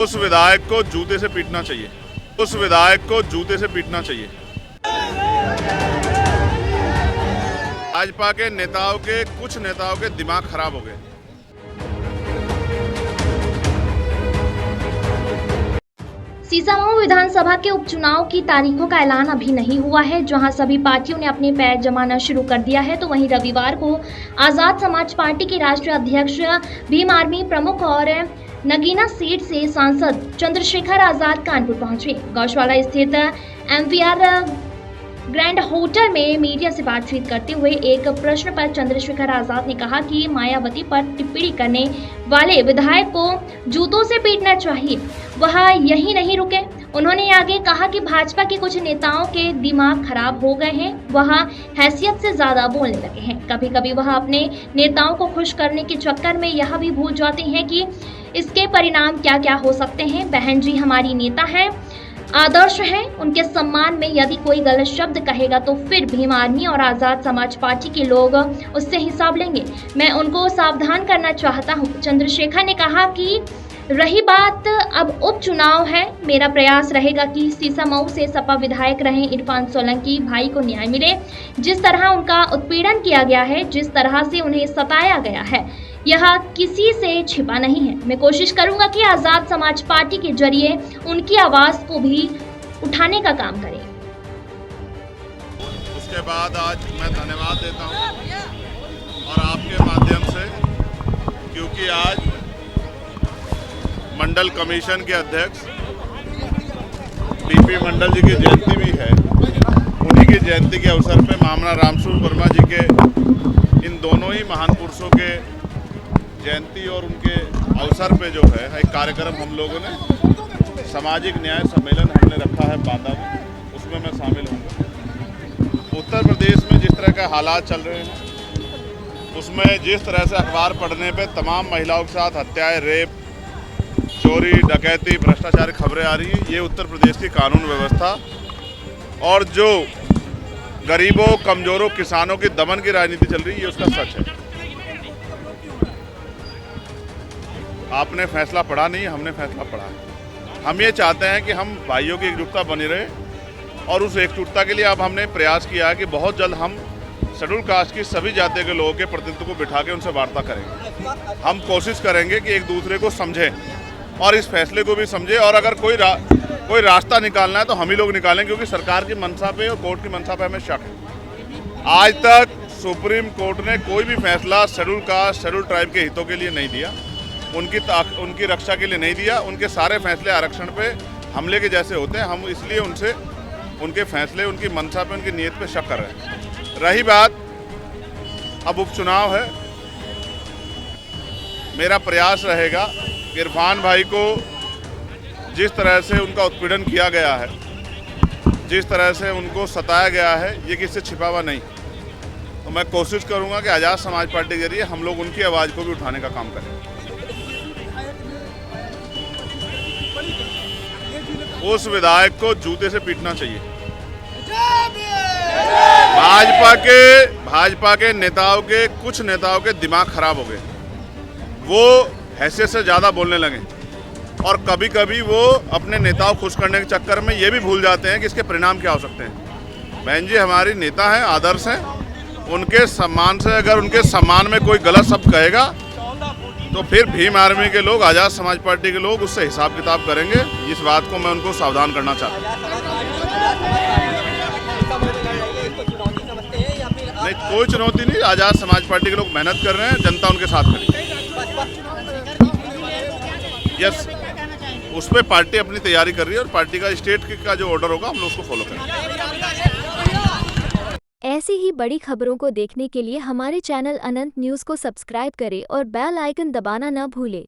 उस विधायक को जूते से पीटना चाहिए। उस विधायक को जूते से पीटना चाहिए। भाजपा के नेताओं के कुछ नेताओं के दिमाग खराब हो गए। सीसामऊ विधानसभा के उपचुनाव की तारीखों का ऐलान अभी नहीं हुआ है। जहां सभी पार्टियों ने अपने पैर जमाना शुरू कर दिया है, तो वहीं रविवार को आजाद समाज पार्टी के राष्ट्रीय अध्यक्ष भीम आर्मी प्रमुख और नगीना सीट से सांसद चंद्रशेखर आजाद कानपुर पहुंचे। गौशाला स्थित एमवीआर ग्रैंड होटल में मीडिया से बातचीत करते हुए एक प्रश्न पर चंद्रशेखर आजाद ने कहा कि मायावती पर टिप्पणी करने वाले विधायक को जूतों से पीटना चाहिए। वह यही नहीं रुके, उन्होंने आगे कहा कि भाजपा के कुछ नेताओं के दिमाग खराब हो गए हैं, वह हैसियत से ज्यादा बोलने लगे हैं। कभी कभी वह अपने नेताओं को खुश करने के चक्कर में यह भी भूल जाते हैं कि इसके परिणाम क्या क्या हो सकते हैं। बहन जी हमारी नेता हैं, आदर्श हैं, उनके सम्मान में यदि कोई गलत शब्द कहेगा तो फिर भीम आर्मी और आजाद समाज पार्टी के लोग उससे हिसाब लेंगे। मैं उनको सावधान करना चाहता हूं। चंद्रशेखर ने कहा कि रही बात अब उपचुनाव है, मेरा प्रयास रहेगा कि सीसामऊ से सपा विधायक रहे इरफान सोलंकी भाई को न्याय मिले। जिस तरह उनका उत्पीड़न किया गया है, जिस तरह से उन्हें सताया गया है, यह किसी से छिपा नहीं है। मैं कोशिश करूंगा कि आजाद समाज पार्टी के जरिए उनकी आवाज को भी उठाने का काम करें। उसके बाद आज मैं धन्यवाद देता हूं और आपके माध्यम से, क्योंकि आज मंडल कमीशन के अध्यक्ष डीपी मंडल जी की जयंती भी है। उन्हीं की जयंती के अवसर पे मामला रामसूर वर्मा जी के, इन दोनों ही महान पुरुषों के जयंती और उनके अवसर पे जो है एक कार्यक्रम हम लोगों ने सामाजिक न्याय सम्मेलन हमने रखा है बांदा में, उसमें मैं शामिल हूँ। उत्तर प्रदेश में जिस तरह के हालात चल रहे हैं, उसमें जिस तरह से अखबार पढ़ने पे तमाम महिलाओं के साथ हत्याएं, रेप, चोरी, डकैती, भ्रष्टाचार की खबरें आ रही हैं, ये उत्तर प्रदेश की कानून व्यवस्था और जो गरीबों, कमजोरों, किसानों की दमन की राजनीति चल रही है, ये उसका सच है। आपने फैसला पढ़ा नहीं, हमने फैसला पढ़ा है। हम ये चाहते हैं कि हम भाइयों की एकजुटता बनी रहे और उस एकजुटता के लिए अब हमने प्रयास किया है कि बहुत जल्द हम शेड्यूल कास्ट की सभी जातियों के लोगों के प्रतिनिधित्व को बिठा के उनसे वार्ता करेंगे। हम कोशिश करेंगे कि एक दूसरे को समझें और इस फैसले को भी समझें, और अगर कोई रास्ता निकालना है तो हम ही लोग निकालें, क्योंकि सरकार की मंशा पे और कोर्ट की मंशा पे हमें शक है। आज तक सुप्रीम कोर्ट ने कोई भी फैसला शेड्यूल कास्ट, शेड्यूल ट्राइब के हितों के लिए नहीं दिया, उनकी रक्षा के लिए नहीं दिया। उनके सारे फैसले आरक्षण पे हमले के जैसे होते हैं। हम इसलिए उनसे उनके फैसले, उनकी मंशा पे, उनकी नीयत पे शक कर रहे हैं। रही बात अब उपचुनाव है, मेरा प्रयास रहेगा कि इरफान भाई को जिस तरह से उनका उत्पीड़न किया गया है, जिस तरह से उनको सताया गया है, ये किसी से छिपा हुआ नहीं। तो मैं कोशिश करूंगा कि आज़ाद समाज पार्टी के जरिए हम लोग उनकी आवाज़ को भी उठाने का काम करें। उस विधायक को जूते से पीटना चाहिए। भाजपा के नेताओं के कुछ नेताओं के दिमाग खराब हो गए। वो हैसियत से ज़्यादा बोलने लगे और कभी कभी वो अपने नेताओं को खुश करने के चक्कर में ये भी भूल जाते हैं कि इसके परिणाम क्या हो सकते हैं। बहन जी हमारी नेता हैं, आदर्श हैं, उनके सम्मान से अगर उनके सम्मान में कोई गलत शब्द कहेगा तो फिर भीम आर्मी के लोग, आज़ाद समाज पार्टी के लोग उससे हिसाब किताब करेंगे। इस बात को मैं उनको सावधान करना चाहता हूँ। नहीं, कोई चुनौती नहीं। आज़ाद समाज पार्टी के लोग मेहनत कर रहे हैं, जनता उनके साथ खड़ी है। यस, उस पर पार्टी अपनी तैयारी कर रही है और पार्टी का स्टेट का जो ऑर्डर होगा हम लोग उसको फॉलो करेंगे। ऐसी ही बड़ी खबरों को देखने के लिए हमारे चैनल अनंत न्यूज़ को सब्सक्राइब करें और बेल आइकन दबाना न भूलें।